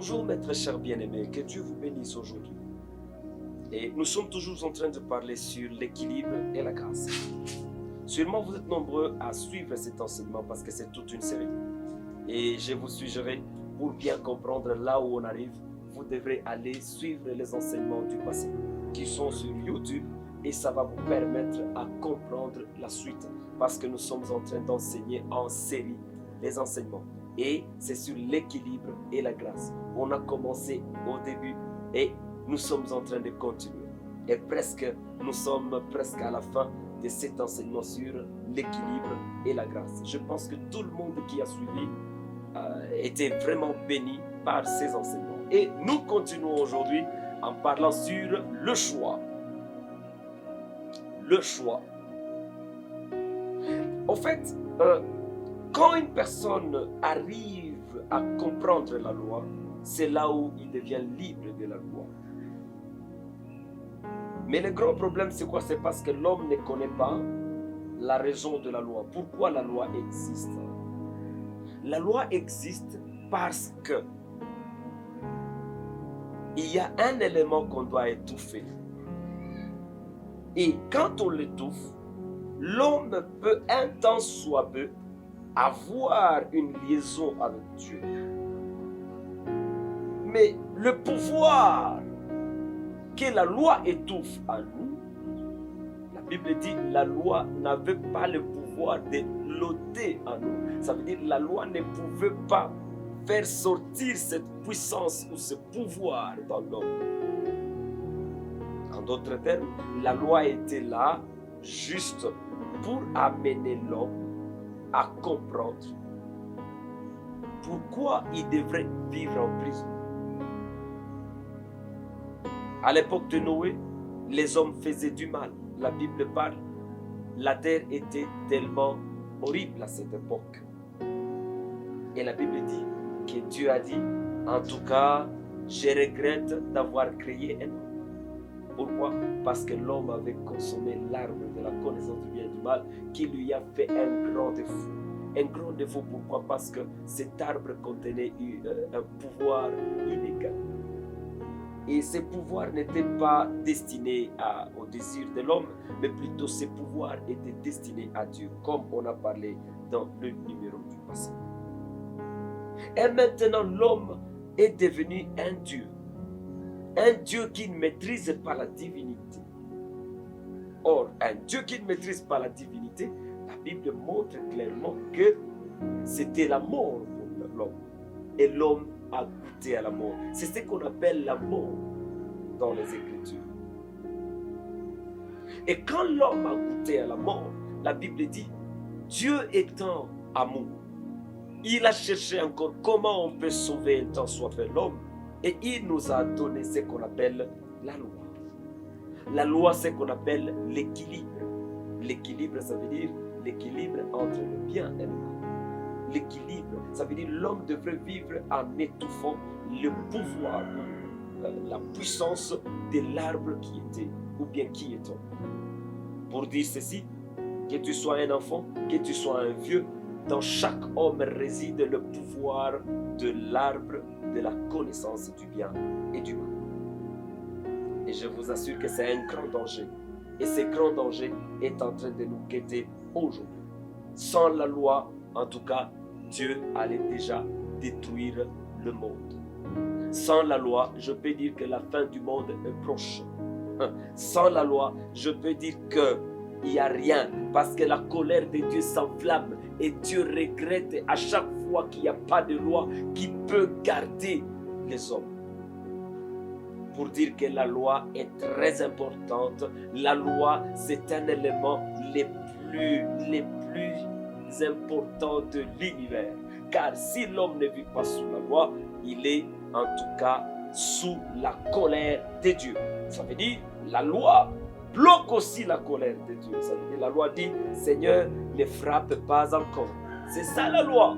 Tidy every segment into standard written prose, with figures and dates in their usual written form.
Bonjour mes très chers bien-aimés, que Dieu vous bénisse aujourd'hui. Et nous sommes toujours en train de parler sur l'équilibre et la grâce. Sûrement vous êtes nombreux à suivre cet enseignement parce que c'est toute une série. Et je vous suggérerai, pour bien comprendre là où on arrive, vous devrez aller suivre les enseignements du passé qui sont sur YouTube et ça va vous permettre à comprendre la suite parce que nous sommes en train d'enseigner en série les enseignements. Et c'est sur l'équilibre et la grâce. On a commencé au début et nous sommes en train de continuer. Et nous sommes presque à la fin de cet enseignement sur l'équilibre et la grâce. Je pense que tout le monde qui a suivi était vraiment béni par ces enseignements. Et nous continuons aujourd'hui en parlant sur le choix. Le choix. En fait, quand une personne arrive à comprendre la loi, c'est là où il devient libre de la loi. Mais le grand problème, c'est quoi? C'est parce que l'homme ne connaît pas la raison de la loi. Pourquoi la loi existe? La loi existe parce que il y a un élément qu'on doit étouffer. Et quand on l'étouffe, l'homme peut un temps soit peu avoir une liaison avec Dieu. Mais le pouvoir que la loi étouffe en nous, la Bible dit la loi n'avait pas le pouvoir de l'ôter en nous. Ça veut dire la loi ne pouvait pas faire sortir cette puissance ou ce pouvoir dans l'homme. En d'autres termes, la loi était là juste pour amener l'homme à comprendre pourquoi il devrait vivre en prison. À l'époque de Noé, les hommes faisaient du mal. La Bible parle, la terre était tellement horrible à cette époque. Et la Bible dit que Dieu a dit, en tout cas, je regrette d'avoir créé un homme. Pourquoi? Parce que l'homme avait consommé l'arbre de la connaissance du bien et du mal qui lui a fait un grand défaut. Un grand défaut, pourquoi? Parce que cet arbre contenait un pouvoir inégal. Et ce pouvoir n'était pas destiné au désir de l'homme, mais plutôt ce pouvoir était destiné à Dieu, comme on a parlé dans le numéro du passé. Et maintenant, l'homme est devenu un Dieu. Un Dieu qui ne maîtrise pas la divinité. Or, un Dieu qui ne maîtrise pas la divinité, la Bible montre clairement que c'était la mort pour l'homme. Et l'homme a goûté à la mort. C'est ce qu'on appelle la mort dans les Écritures. Et quand l'homme a goûté à la mort, la Bible dit, Dieu étant amour, il a cherché encore comment on peut sauver un tant soit fait l'homme. Et il nous a donné ce qu'on appelle la loi. La loi, c'est ce qu'on appelle l'équilibre. L'équilibre, ça veut dire l'équilibre entre le bien et le mal. L'équilibre, ça veut dire l'homme devrait vivre en étouffant le pouvoir, la puissance de l'arbre qui était, ou bien qui est homme. Pour dire ceci, que tu sois un enfant, que tu sois un vieux, dans chaque homme réside le pouvoir de l'arbre de la connaissance du bien et du mal. Et je vous assure que c'est un grand danger. Et ce grand danger est en train de nous guetter aujourd'hui. Sans la loi, en tout cas, Dieu allait déjà détruire le monde. Sans la loi, je peux dire que la fin du monde est proche. Sans la loi, je peux dire qu'il n'y a rien. Parce que la colère de Dieu s'enflamme. Et Dieu regrette à chaque fois qu'il n'y a pas de loi qui peut garder les hommes. Pour dire que la loi est très importante. La loi, c'est un élément les plus importants de l'univers. Car si l'homme ne vit pas sous la loi, il est en tout cas sous la colère de Dieu. Ça veut dire la loi bloque aussi la colère de Dieu. Ça veut dire la loi dit, Seigneur, ne frappe pas encore. C'est ça la loi.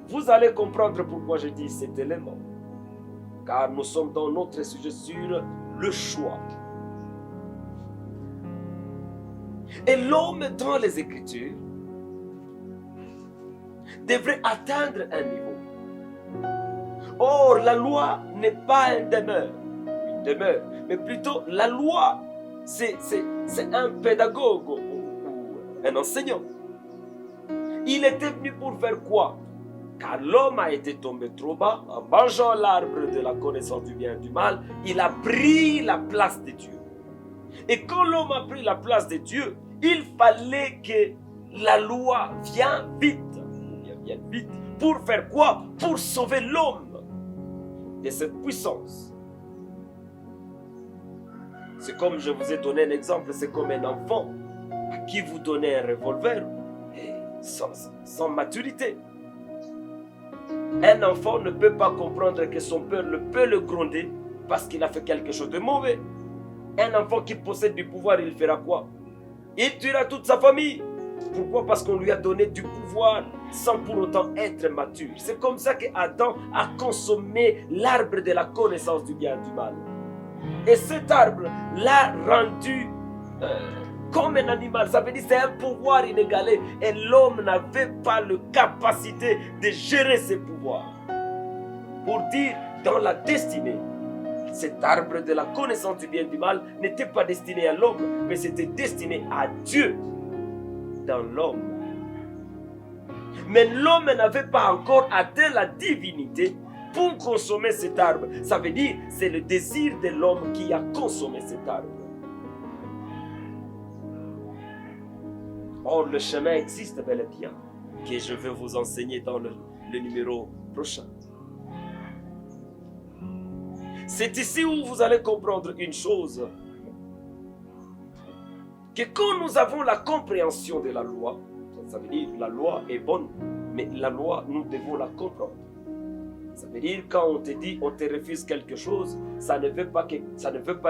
Vous allez comprendre pourquoi je dis cet élément. Car nous sommes dans notre sujet sur le choix. Et l'homme dans les Écritures devrait atteindre un niveau Or, la loi n'est pas une demeure, mais plutôt la loi, c'est un pédagogue ou un enseignant. Il était venu pour faire quoi? Car l'homme a été tombé trop bas, en mangeant l'arbre de la connaissance du bien et du mal, il a pris la place de Dieu. Et quand l'homme a pris la place de Dieu, il fallait que la loi vienne vite. Pour faire quoi? Pour sauver l'homme de cette puissance. C'est comme je vous ai donné un exemple, c'est comme un enfant à qui vous donnez un revolver sans maturité. Un enfant ne peut pas comprendre que son père peut le gronder parce qu'il a fait quelque chose de mauvais. Un enfant qui possède du pouvoir, il fera quoi? Il tuera toute sa famille. Pourquoi? Parce qu'on lui a donné du pouvoir sans pour autant être mature. C'est comme ça qu'Adam a consommé l'arbre de la connaissance du bien et du mal. Et cet arbre l'a rendu comme un animal. Ça veut dire que c'est un pouvoir inégalé. Et l'homme n'avait pas la capacité de gérer ses pouvoirs. Pour dire, dans la destinée, cet arbre de la connaissance du bien et du mal n'était pas destiné à l'homme, mais c'était destiné à Dieu dans l'homme. Mais l'homme n'avait pas encore atteint la divinité pour consommer cet arbre. Ça veut dire que c'est le désir de l'homme qui a consommé cet arbre. Or, le chemin existe bel et bien, que je vais vous enseigner dans le numéro prochain. C'est ici où vous allez comprendre une chose, que quand nous avons la compréhension de la loi, ça veut dire que la loi est bonne, mais la loi, nous devons la comprendre. Ça veut dire quand on te dit, on te refuse quelque chose, ça ne veut pas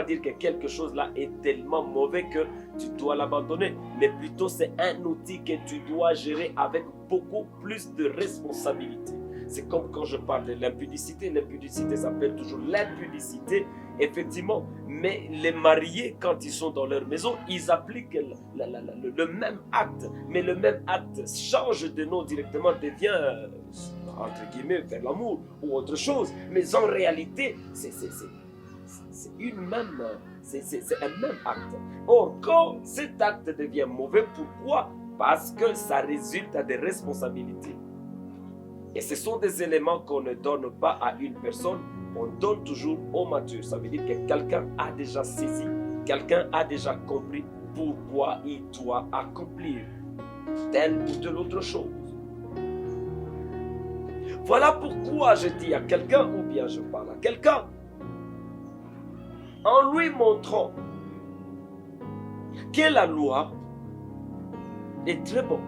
dire que quelque chose là est tellement mauvais que tu dois l'abandonner, mais plutôt c'est un outil que tu dois gérer avec beaucoup plus de responsabilité. C'est comme quand je parle de l'impudicité. L'impudicité s'appelle toujours l'impudicité, effectivement. Mais les mariés, quand ils sont dans leur maison, ils appliquent le même acte. Mais le même acte change de nom directement, devient, entre guillemets, faire l'amour ou autre chose. Mais en réalité, c'est un même acte. Or, quand cet acte devient mauvais, pourquoi? Parce que ça résulte à des responsabilités. Et ce sont des éléments qu'on ne donne pas à une personne, on donne toujours au mature. Ça veut dire que quelqu'un a déjà saisi, quelqu'un a déjà compris pourquoi il doit accomplir telle ou telle autre chose. Voilà pourquoi je dis à quelqu'un, ou bien je parle à quelqu'un, en lui montrant que la loi est très bonne.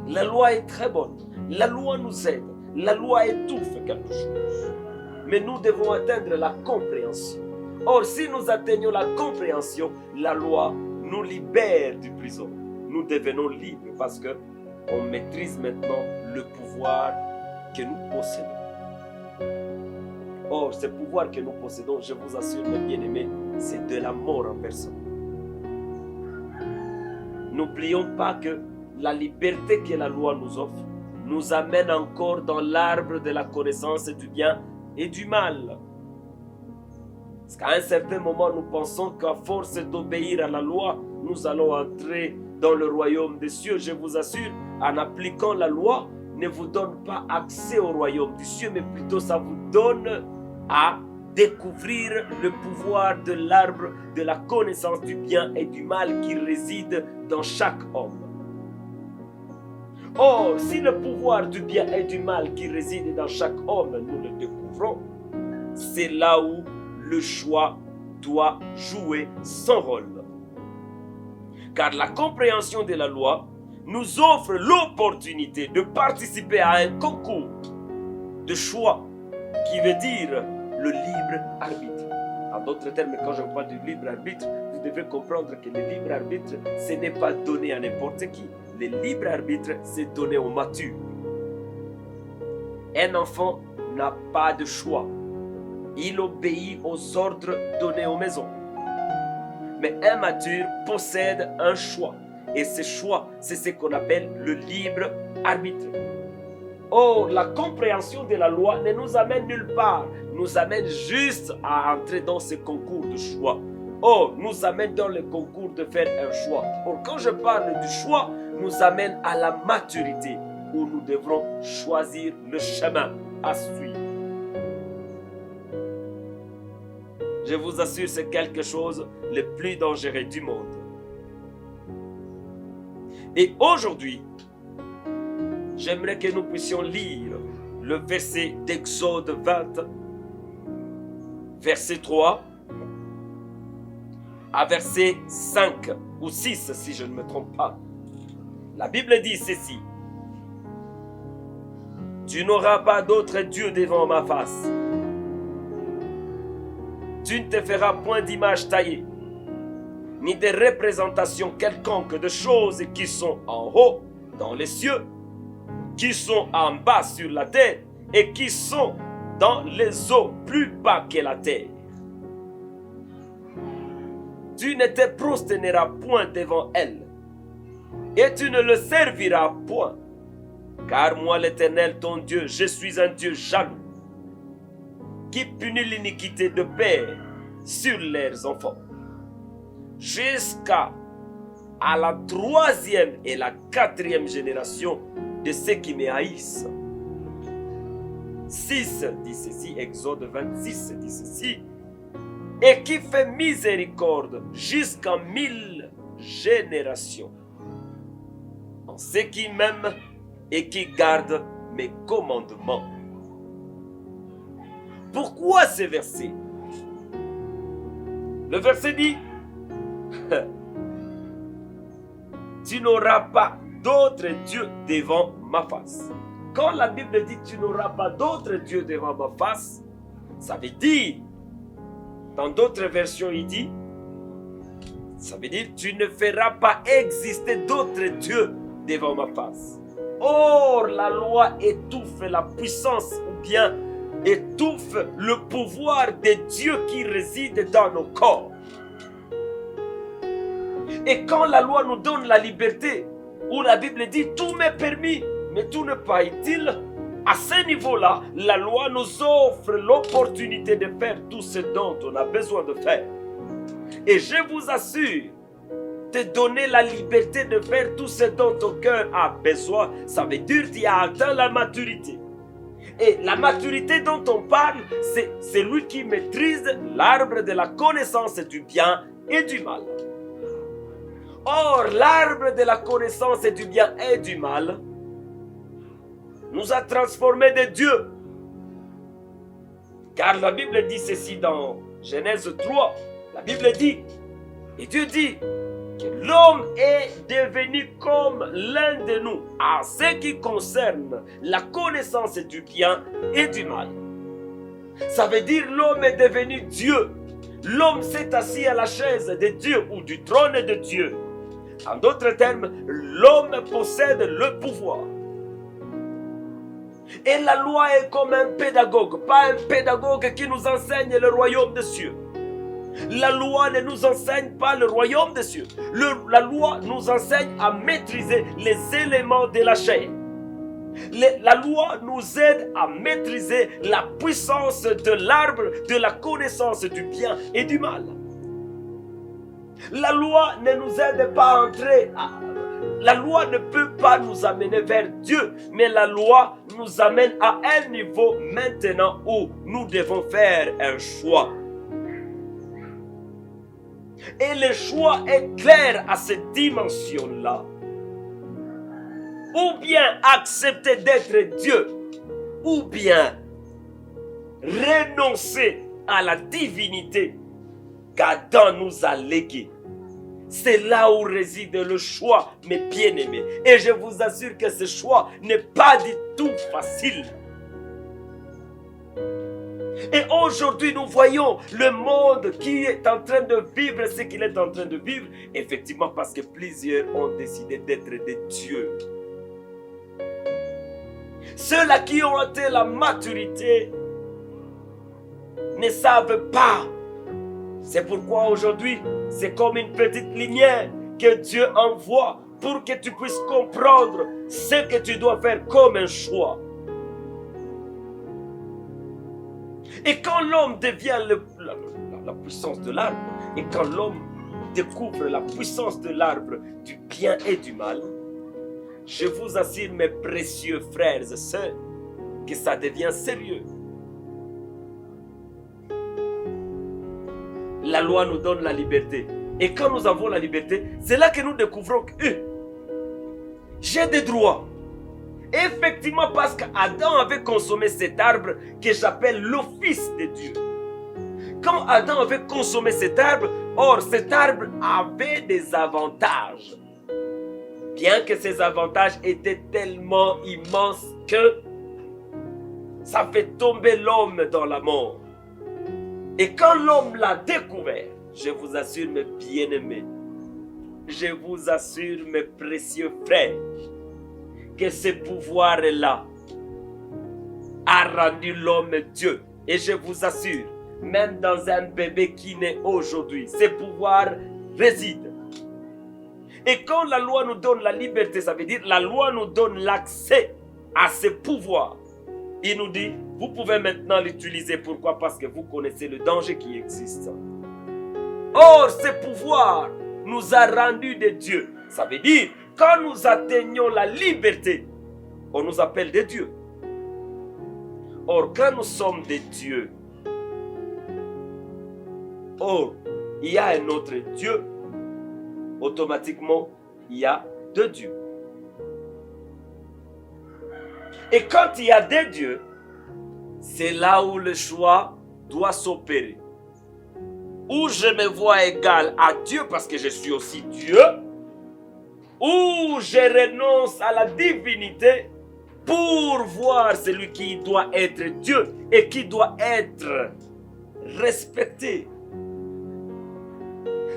La loi est très bonne. La loi nous aide. La loi étouffe quelque chose. Mais nous devons atteindre la compréhension. Or, si nous atteignons la compréhension, la loi nous libère du prison. Nous devenons libres parce qu'on maîtrise maintenant le pouvoir que nous possédons. Or, ce pouvoir que nous possédons, je vous assure, mes bien-aimés, c'est de la mort en personne. N'oublions pas que la liberté que la loi nous offre nous amène encore dans l'arbre de la connaissance du bien et du mal. Parce qu'à un certain moment, nous pensons qu'à force d'obéir à la loi, nous allons entrer dans le royaume des cieux. Je vous assure, en appliquant la loi, ne vous donne pas accès au royaume des cieux, mais plutôt ça vous donne à découvrir le pouvoir de l'arbre de la connaissance du bien et du mal qui réside dans chaque homme. Or, si le pouvoir du bien et du mal qui réside dans chaque homme, nous le découvrons, c'est là où le choix doit jouer son rôle. Car la compréhension de la loi nous offre l'opportunité de participer à un concours de choix qui veut dire le libre arbitre. En d'autres termes, quand je parle du libre arbitre, vous devez comprendre que le libre arbitre, ce n'est pas donné à n'importe qui. Le libre arbitre, c'est donné aux matures. Un enfant n'a pas de choix. Il obéit aux ordres donnés aux maisons. Mais un mature possède un choix. Et ce choix, c'est ce qu'on appelle le libre arbitre. Oh, la compréhension de la loi ne nous amène nulle part, nous amène juste à entrer dans ce concours de choix. Oh, nous amène dans le concours de faire un choix. Or, quand je parle du choix, nous amène à la maturité, où nous devrons choisir le chemin à suivre. Je vous assure, c'est quelque chose le plus dangereux du monde. Et aujourd'hui, j'aimerais que nous puissions lire le verset d'Exode 20, verset 3, à verset 5 ou 6, si je ne me trompe pas. La Bible dit ceci: tu n'auras pas d'autre Dieu devant ma face. Tu ne te feras point d'image taillée, ni de représentation quelconque de choses qui sont en haut dans les cieux, qui sont en bas sur la terre, et qui sont dans les eaux plus bas que la terre. Tu ne te prosterneras point devant elles, et tu ne le serviras point. Car moi, l'Éternel, ton Dieu, je suis un Dieu jaloux, qui punit l'iniquité de père sur leurs enfants, jusqu'à la 3e et la 4e génération de ceux qui me haïssent. 6 dit ceci, Exode 26 dit ceci, et qui fait miséricorde jusqu'en 1000 générations, en ceux qui m'aiment et qui gardent mes commandements. Pourquoi ce verset? Le verset dit tu n'auras pas d'autre Dieu devant ma face. Quand la Bible dit tu n'auras pas d'autre Dieu devant ma face, ça veut dire, dans d'autres versions il dit, ça veut dire tu ne feras pas exister d'autre Dieu devant ma face. Or, la loi étouffe la puissance ou bien étouffe le pouvoir de Dieu qui réside dans nos corps. Et quand la loi nous donne la liberté, où la Bible dit tout m'est permis, mais tout n'est pas utile, à ce niveau-là, la loi nous offre l'opportunité de faire tout ce dont on a besoin de faire. Et je vous assure, te donner la liberté de faire tout ce dont ton cœur a besoin, ça veut dire que tu as atteint la maturité. Et la maturité dont on parle, c'est celui qui maîtrise l'arbre de la connaissance du bien et du mal. Or, l'arbre de la connaissance du bien et du mal nous a transformés de Dieu. Car la Bible dit ceci dans Genèse 3. La Bible dit, et Dieu dit, que l'homme est devenu comme l'un de nous en ce qui concerne la connaissance du bien et du mal. Ça veut dire l'homme est devenu Dieu. L'homme s'est assis à la chaise de Dieu ou du trône de Dieu. En d'autres termes, l'homme possède le pouvoir. Et la loi est comme un pédagogue, pas un pédagogue qui nous enseigne le royaume des cieux. La loi ne nous enseigne pas le royaume des cieux. La loi nous enseigne à maîtriser les éléments de la chair. La loi nous aide à maîtriser la puissance de l'arbre de la connaissance du bien et du mal. La loi ne nous aide pas à entrer. La loi ne peut pas nous amener vers Dieu, mais la loi nous amène à un niveau maintenant où nous devons faire un choix. Et le choix est clair à cette dimension-là. Ou bien accepter d'être Dieu, ou bien renoncer à la divinité qu'Adam nous a léguée. C'est là où réside le choix, mes bien-aimés. Et je vous assure que ce choix n'est pas du tout facile. Et aujourd'hui, nous voyons le monde qui est en train de vivre ce qu'il est en train de vivre. Effectivement, parce que plusieurs ont décidé d'être des dieux. Ceux-là qui ont atteint la maturité ne savent pas. C'est pourquoi aujourd'hui, c'est comme une petite lumière que Dieu envoie pour que tu puisses comprendre ce que tu dois faire comme un choix. Et quand l'homme devient la puissance de l'arbre, et quand l'homme découvre la puissance de l'arbre du bien et du mal, je vous assure, mes précieux frères et sœurs, que ça devient sérieux. La loi nous donne la liberté. Et quand nous avons la liberté, c'est là que nous découvrons que j'ai des droits. Effectivement, parce qu'Adam avait consommé cet arbre que j'appelle l'office de Dieu. Quand Adam avait consommé cet arbre, or cet arbre avait des avantages. Bien que ces avantages étaient tellement immenses que ça fait tomber l'homme dans la mort. Et quand l'homme l'a découvert, je vous assure mes bien-aimés, je vous assure mes précieux frères, que ce pouvoir-là a rendu l'homme Dieu. Et je vous assure, même dans un bébé qui naît aujourd'hui, ce pouvoir réside. Et quand la loi nous donne la liberté, ça veut dire la loi nous donne l'accès à ce pouvoir. Il nous dit, vous pouvez maintenant l'utiliser. Pourquoi? Parce que vous connaissez le danger qui existe. Or, ce pouvoir nous a rendus des dieux. Ça veut dire, quand nous atteignons la liberté, on nous appelle des dieux. Or, quand nous sommes des dieux, or, il y a un autre Dieu, automatiquement, il y a deux dieux. Et quand il y a des dieux, c'est là où le choix doit s'opérer. Ou je me vois égal à Dieu parce que je suis aussi Dieu, ou je renonce à la divinité pour voir celui qui doit être Dieu et qui doit être respecté.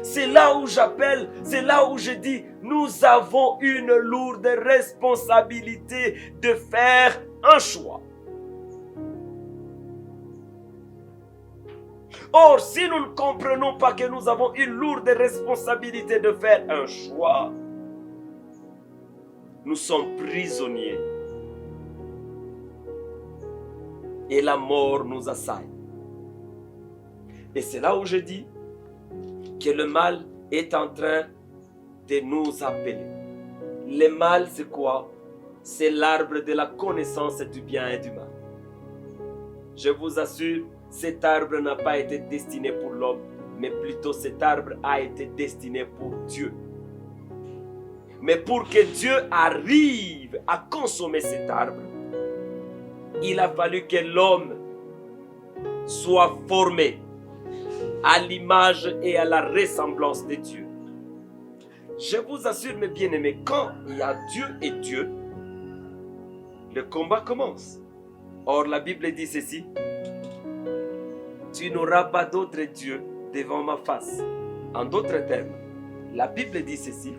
C'est là où j'appelle, c'est là où je dis, nous avons une lourde responsabilité de faire un choix. Or, si nous ne comprenons pas que nous avons une lourde responsabilité de faire un choix, nous sommes prisonniers. Et la mort nous assaille. Et c'est là où je dis que le mal est en train de nous appeler. Le mal, c'est quoi? C'est l'arbre de la connaissance du bien et du mal. Je vous assure, cet arbre n'a pas été destiné pour l'homme, mais plutôt cet arbre a été destiné pour Dieu. Mais pour que Dieu arrive à consommer cet arbre, il a fallu que l'homme soit formé à l'image et à la ressemblance de Dieu. Je vous assure, mes bien-aimés, quand il y a Dieu et Dieu, le combat commence. Or, la Bible dit ceci: tu n'auras pas d'autre Dieu devant ma face. En d'autres termes, la Bible dit ceci: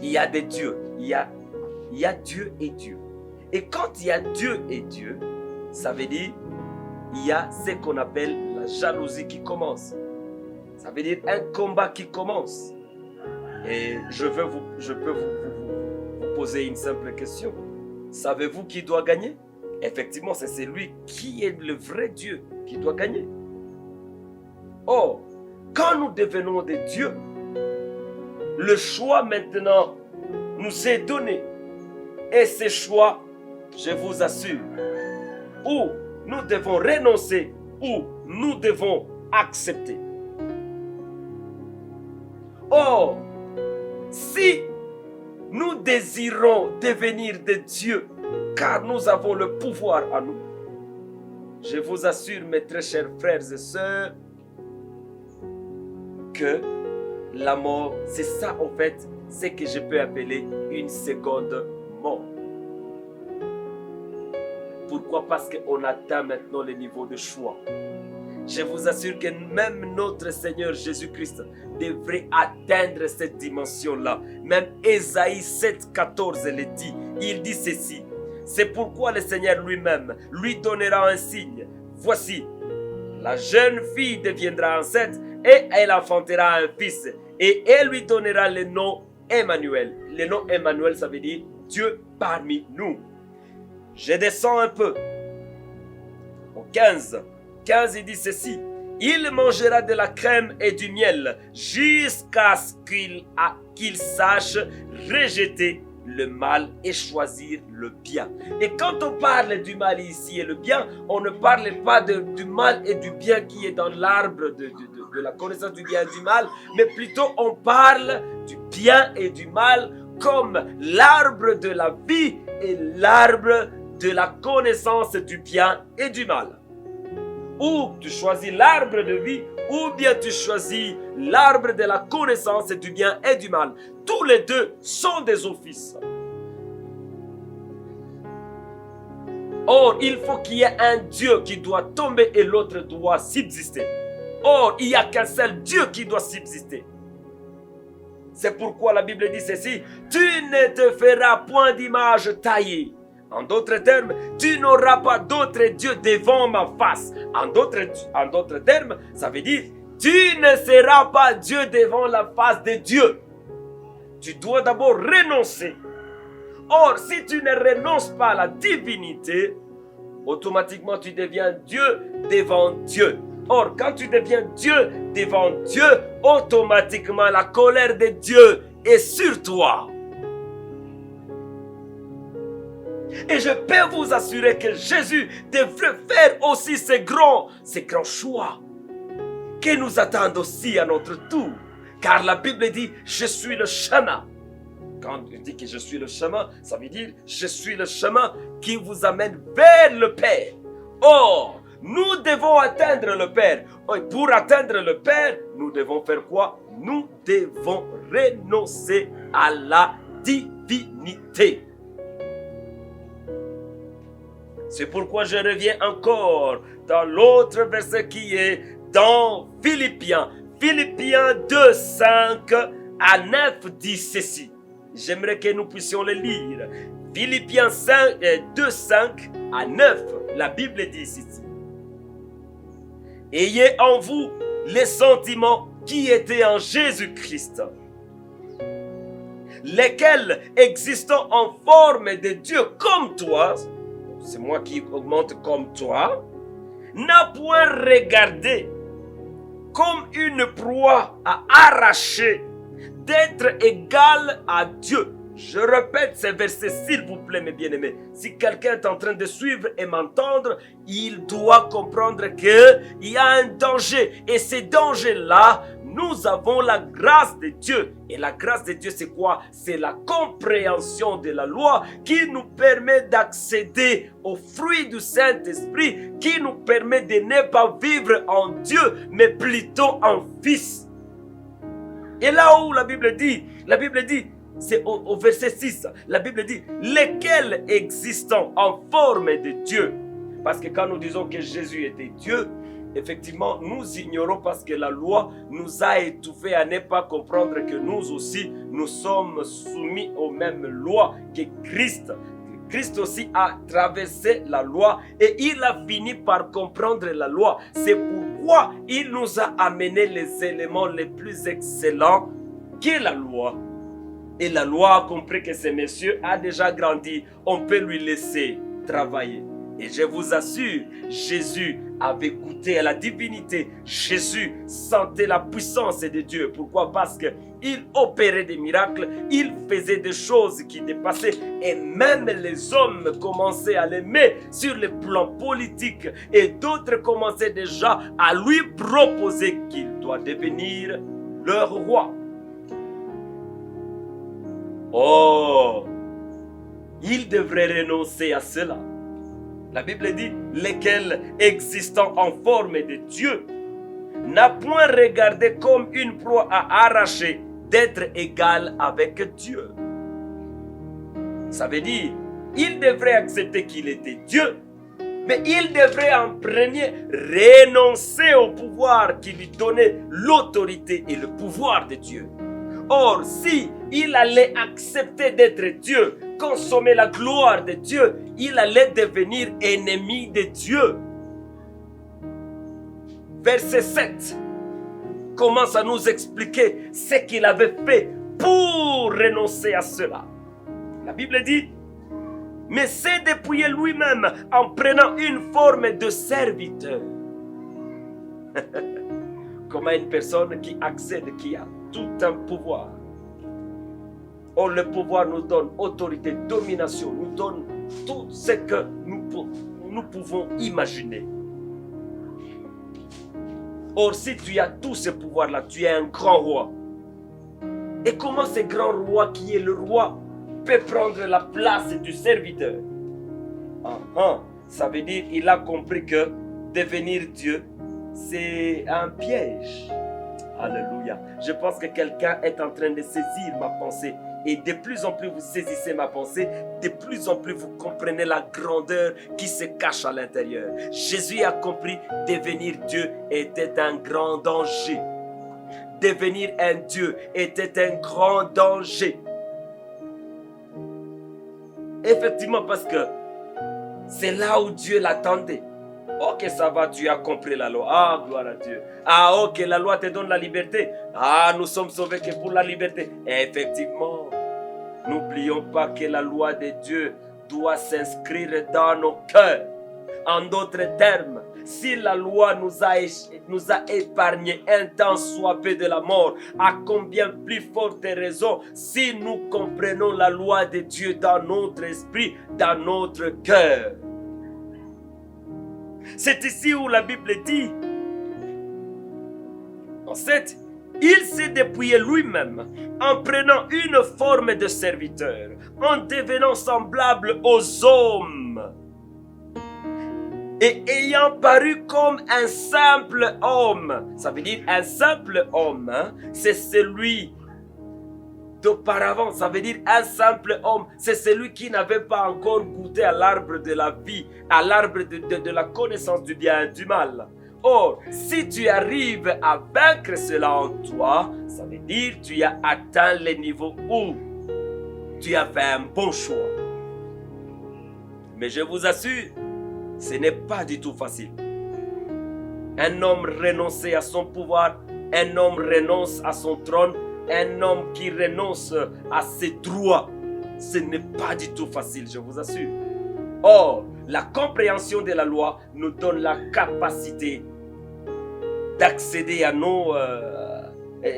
il y a des dieux, il y a Dieu et Dieu. Et quand il y a Dieu et Dieu, ça veut dire il y a ce qu'on appelle la jalousie qui commence. Ça veut dire un combat qui commence. Et je peux vous poser une simple question. Savez-vous qui doit gagner? Effectivement, c'est celui qui est le vrai Dieu qui doit gagner. Or, quand nous devenons des dieux, le choix maintenant nous est donné. Et ce choix, je vous assure, ou nous devons renoncer, ou nous devons accepter. Or, si nous désirons devenir des dieux, car nous avons le pouvoir en nous, je vous assure, mes très chers frères et sœurs, que la mort, c'est ça en fait, ce que je peux appeler une seconde mort. Pourquoi? Parce qu'on atteint maintenant le niveau de choix. Je vous assure que même notre Seigneur Jésus-Christ devrait atteindre cette dimension-là. Même Ésaïe 7,14 le dit. Il dit ceci: c'est pourquoi le Seigneur lui-même lui donnera un signe. Voici, la jeune fille deviendra enceinte et elle enfantera un fils. Et elle lui donnera le nom Emmanuel. Le nom Emmanuel, ça veut dire Dieu parmi nous. Je descends un peu. Ok? 15. 15, il dit ceci. Il mangera de la crème et du miel jusqu'à ce qu'il sache rejeter le mal et choisir le bien. Et quand on parle du mal ici et le bien, on ne parle pas du mal et du bien qui est dans l'arbre de la connaissance du bien et du mal, mais plutôt on parle du bien et du mal comme l'arbre de la vie et l'arbre de la connaissance du bien et du mal. Ou tu choisis l'arbre de vie, ou bien tu choisis l'arbre de la connaissance du bien et du mal. Tous les deux sont des offices. Or, il faut qu'il y ait un Dieu qui doit tomber et l'autre doit subsister. Or, il n'y a qu'un seul Dieu qui doit subsister. C'est pourquoi la Bible dit ceci. Tu ne te feras point d'image taillée. En d'autres termes, tu n'auras pas d'autre Dieu devant ma face. En d'autres termes, ça veut dire, tu ne seras pas Dieu devant la face de Dieu. Tu dois d'abord renoncer. Or, si tu ne renonces pas à la divinité, automatiquement tu deviens Dieu devant Dieu. Or, quand tu deviens Dieu devant Dieu, automatiquement la colère de Dieu est sur toi. Et je peux vous assurer que Jésus devrait faire aussi ces grands choix qui nous attendent aussi à notre tour. Car la Bible dit, je suis le chemin. Quand il dit que je suis le chemin, ça veut dire, je suis le chemin qui vous amène vers le Père. Or, nous devons atteindre le Père. Pour atteindre le Père, nous devons faire quoi? Nous devons renoncer à la divinité. C'est pourquoi je reviens encore dans l'autre verset qui est dans Philippiens. Philippiens 2, 5 à 9 dit ceci. J'aimerais que nous puissions le lire. Philippiens 2, 5 à 9. La Bible dit ceci. Ayez en vous les sentiments qui étaient en Jésus-Christ, lesquels existant en forme de Dieu comme toi, c'est moi qui augmente comme toi, n'a point regardé comme une proie à arracher d'être égal à Dieu. Je répète ces versets s'il vous plaît mes bien-aimés. Si quelqu'un est en train de suivre et m'entendre, il doit comprendre qu'il y a un danger. Et ce danger-là, nous avons la grâce de Dieu. Et la grâce de Dieu, c'est quoi? C'est la compréhension de la loi qui nous permet d'accéder au fruit du Saint-Esprit, qui nous permet de ne pas vivre en Dieu, mais plutôt en Fils. Et là où la Bible dit, c'est au verset 6, la Bible dit, lesquels existant en forme de Dieu. Parce que quand nous disons que Jésus était Dieu, effectivement, nous ignorons parce que la loi nous a étouffés à ne pas comprendre que nous aussi, nous sommes soumis aux mêmes lois que Christ. Christ aussi a traversé la loi et il a fini par comprendre la loi. C'est pourquoi il nous a amené les éléments les plus excellents qu'est la loi. Et la loi a compris que ce monsieur a déjà grandi. On peut lui laisser travailler. Et je vous assure, Jésus avait goûté à la divinité. Jésus sentait la puissance de Dieu. Pourquoi? Parce qu'il opérait des miracles, il faisait des choses qui dépassaient. Et même les hommes commençaient à l'aimer sur le plan politique. Et d'autres commençaient déjà à lui proposer qu'il doit devenir leur roi. Oh, il devrait renoncer à cela. La Bible dit, lesquels existant en forme de Dieu, n'a point regardé comme une proie à arracher d'être égal avec Dieu. Ça veut dire, il devrait accepter qu'il était Dieu, mais il devrait en premier renoncer au pouvoir qui lui donnait l'autorité et le pouvoir de Dieu. Or, si il allait accepter d'être Dieu, consommer la gloire de Dieu, il allait devenir ennemi de Dieu. Verset 7 commence à nous expliquer ce qu'il avait fait pour renoncer à cela. La Bible dit, mais s'est dépouillé lui-même en prenant une forme de serviteur. Comment une personne qui accède, qui a tout un pouvoir. Oh, le pouvoir nous donne autorité, domination, nous donne tout ce que nous pouvons imaginer. Or, si tu as tout ce pouvoir-là, tu es un grand roi. Et comment ce grand roi qui est le roi peut prendre la place du serviteur? Ça veut dire qu'il a compris que devenir Dieu, c'est un piège. Alléluia. Je pense que quelqu'un est en train de saisir ma pensée. Et de plus en plus vous saisissez ma pensée, de plus en plus vous comprenez la grandeur qui se cache à l'intérieur. Jésus a compris, devenir Dieu était un grand danger. Devenir un Dieu était un grand danger. Effectivement, parce que c'est là où Dieu l'attendait. Ok, ça va, tu as compris la loi. Ah, gloire à Dieu. Ah, ok, la loi te donne la liberté. Ah, nous sommes sauvés que pour la liberté. Effectivement, n'oublions pas que la loi de Dieu doit s'inscrire dans nos cœurs. En d'autres termes, si la loi nous a épargné un temps soit peu de la mort, à combien plus forte raison si nous comprenons la loi de Dieu dans notre esprit, dans notre cœur. C'est ici où la Bible dit, en 7, il s'est dépouillé lui-même en prenant une forme de serviteur, en devenant semblable aux hommes et ayant paru comme un simple homme. Ça veut dire un simple homme, c'est celui d'auparavant, ça veut dire un simple homme, c'est celui qui n'avait pas encore goûté à l'arbre de la vie, à l'arbre de la connaissance du bien et du mal. Or, si tu arrives à vaincre cela en toi, ça veut dire que tu as atteint le niveau où tu as fait un bon choix. Mais je vous assure, ce n'est pas du tout facile. Un homme renoncer à son pouvoir, un homme renonce à son trône, un homme qui renonce à ses droits, ce n'est pas du tout facile, je vous assure. Or, la compréhension de la loi nous donne la capacité d'accéder à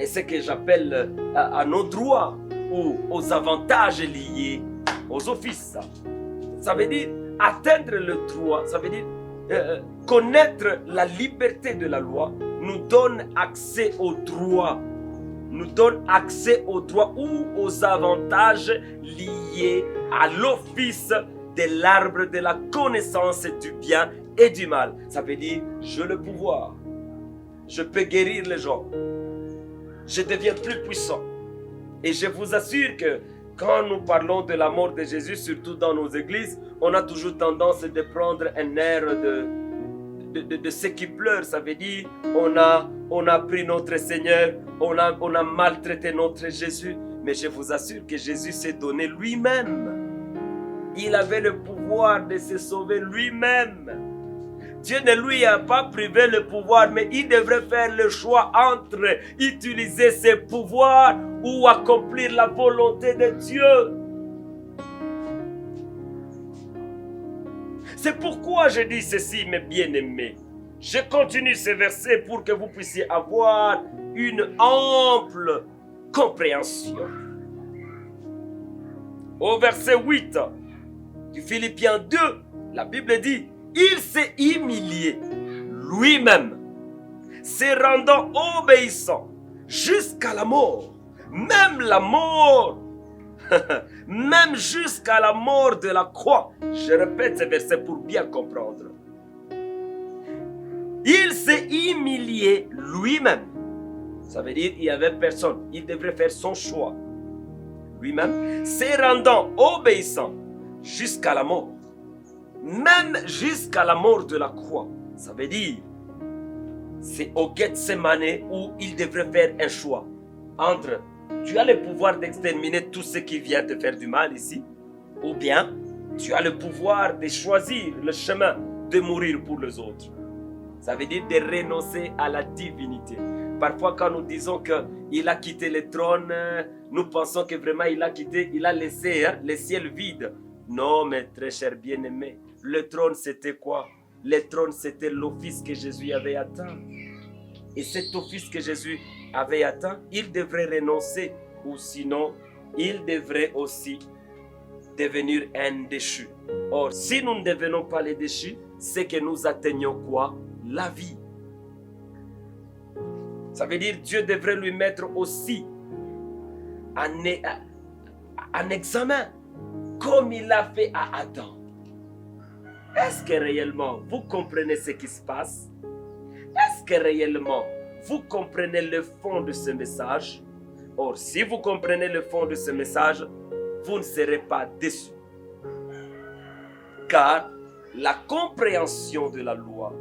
ce que j'appelle à nos droits ou aux avantages liés aux offices. Ça veut dire atteindre le droit, ça veut dire connaître la liberté de la loi nous donne accès aux droits. Nous donne accès aux droits ou aux avantages liés à l'office de l'arbre de la connaissance du bien et du mal. Ça veut dire, j'ai le pouvoir. Je peux guérir les gens. Je deviens plus puissant. Et je vous assure que quand nous parlons de la mort de Jésus, surtout dans nos églises, on a toujours tendance de prendre un air de ceux qui pleurent. Ça veut dire, on a pris notre Seigneur, on a maltraité notre Jésus. Mais je vous assure que Jésus s'est donné lui-même. Il avait le pouvoir de se sauver lui-même. Dieu ne lui a pas privé le pouvoir, mais il devrait faire le choix entre utiliser ses pouvoirs ou accomplir la volonté de Dieu. C'est pourquoi je dis ceci, mes bien-aimés. Je continue ce verset pour que vous puissiez avoir une ample compréhension. Au verset 8 du Philippiens 2, la Bible dit, il s'est humilié lui-même, se rendant obéissant jusqu'à la mort, même la mort, même jusqu'à la mort de la croix. Je répète ce verset pour bien comprendre. Il s'est humilié lui-même. Ça veut dire qu'il n'y avait personne. Il devrait faire son choix. Lui-même, se rendant obéissant jusqu'à la mort. Même jusqu'à la mort de la croix. Ça veut dire, c'est au Gethsemane où il devrait faire un choix. Entre, tu as le pouvoir d'exterminer tout ce qui vient te faire du mal ici, ou bien, tu as le pouvoir de choisir le chemin de mourir pour les autres. Ça veut dire de renoncer à la divinité. Parfois, quand nous disons qu'il a quitté le trône, nous pensons que vraiment il a laissé le ciel vide. Non, mes très chers bien-aimés, le trône c'était quoi? Le trône c'était l'office que Jésus avait atteint. Et cet office que Jésus avait atteint, il devrait renoncer, ou sinon, il devrait aussi devenir un déchu. Or, si nous ne devenons pas les déchus, c'est que nous atteignons quoi? La vie. Ça veut dire Dieu devrait lui mettre aussi en examen, comme il l'a fait à Adam. Est-ce que réellement vous comprenez ce qui se passe? Est-ce que réellement vous comprenez le fond de ce message? Or, si vous comprenez le fond de ce message, vous ne serez pas déçus. Car la compréhension de la loi,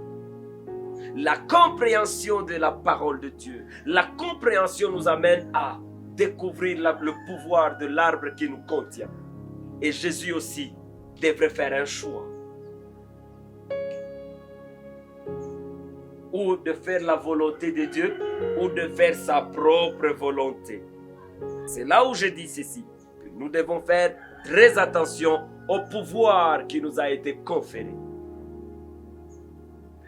la compréhension de la parole de Dieu, la compréhension nous amène à découvrir le pouvoir de l'arbre qui nous contient. Et Jésus aussi devrait faire un choix. Ou de faire la volonté de Dieu, ou de faire sa propre volonté. C'est là où je dis ceci, que nous devons faire très attention au pouvoir qui nous a été conféré.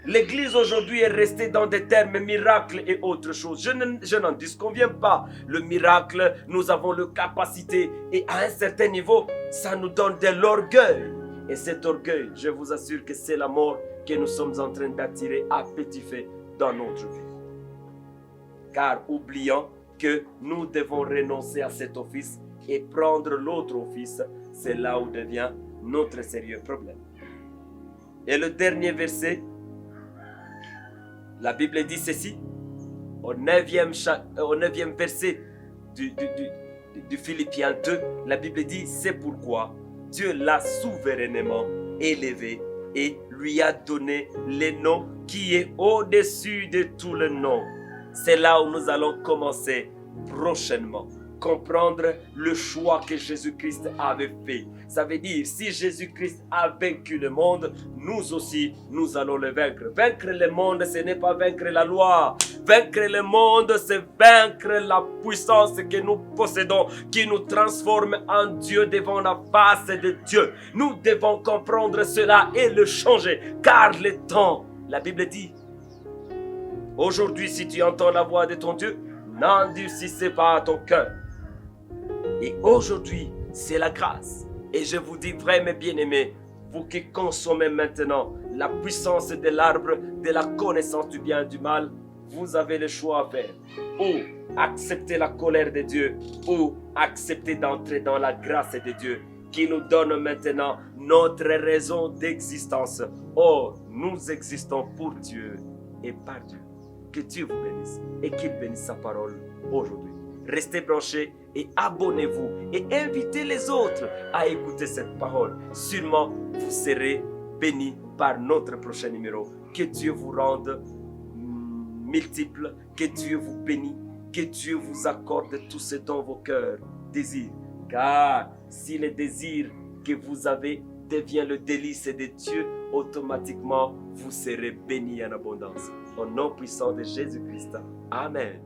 L'Église aujourd'hui est restée dans des termes miracles et autre chose. Je n'en disconviens pas. Le miracle, nous avons la capacité et à un certain niveau, ça nous donne de l'orgueil. Et cet orgueil, je vous assure que c'est la mort que nous sommes en train d'attirer à petit feu dans notre vie. Car oublions que nous devons renoncer à cet office et prendre l'autre office, c'est là où devient notre sérieux problème. Et le dernier verset, la Bible dit ceci, au 9e verset du Philippiens 2, la Bible dit, c'est pourquoi Dieu l'a souverainement élevé et lui a donné le nom qui est au-dessus de tout le nom. C'est là où nous allons commencer prochainement. Comprendre le choix que Jésus-Christ avait fait. Ça veut dire, si Jésus-Christ a vaincu le monde, nous aussi, nous allons le vaincre. Vaincre le monde, ce n'est pas vaincre la loi. Vaincre le monde, c'est vaincre la puissance que nous possédons, qui nous transforme en Dieu devant la face de Dieu. Nous devons comprendre cela et le changer, car le temps, la Bible dit, aujourd'hui, si tu entends la voix de ton Dieu, n'endurcissez pas ton cœur. Et aujourd'hui, c'est la grâce. Et je vous dis vrai, mes bien-aimés, vous qui consommez maintenant la puissance de l'arbre de la connaissance du bien et du mal, vous avez le choix à faire. Ou accepter la colère de Dieu, ou accepter d'entrer dans la grâce de Dieu, qui nous donne maintenant notre raison d'existence. Or, nous existons pour Dieu et par Dieu. Que Dieu vous bénisse et qu'il bénisse sa parole aujourd'hui. Restez branchés et abonnez-vous et invitez les autres à écouter cette parole. Sûrement, vous serez bénis par notre prochain numéro. Que Dieu vous rende multiples, que Dieu vous bénisse, que Dieu vous accorde tout ce dont vos cœurs désirent. Car si le désir que vous avez devient le délice de Dieu, automatiquement, vous serez bénis en abondance. Au nom puissant de Jésus-Christ. Amen.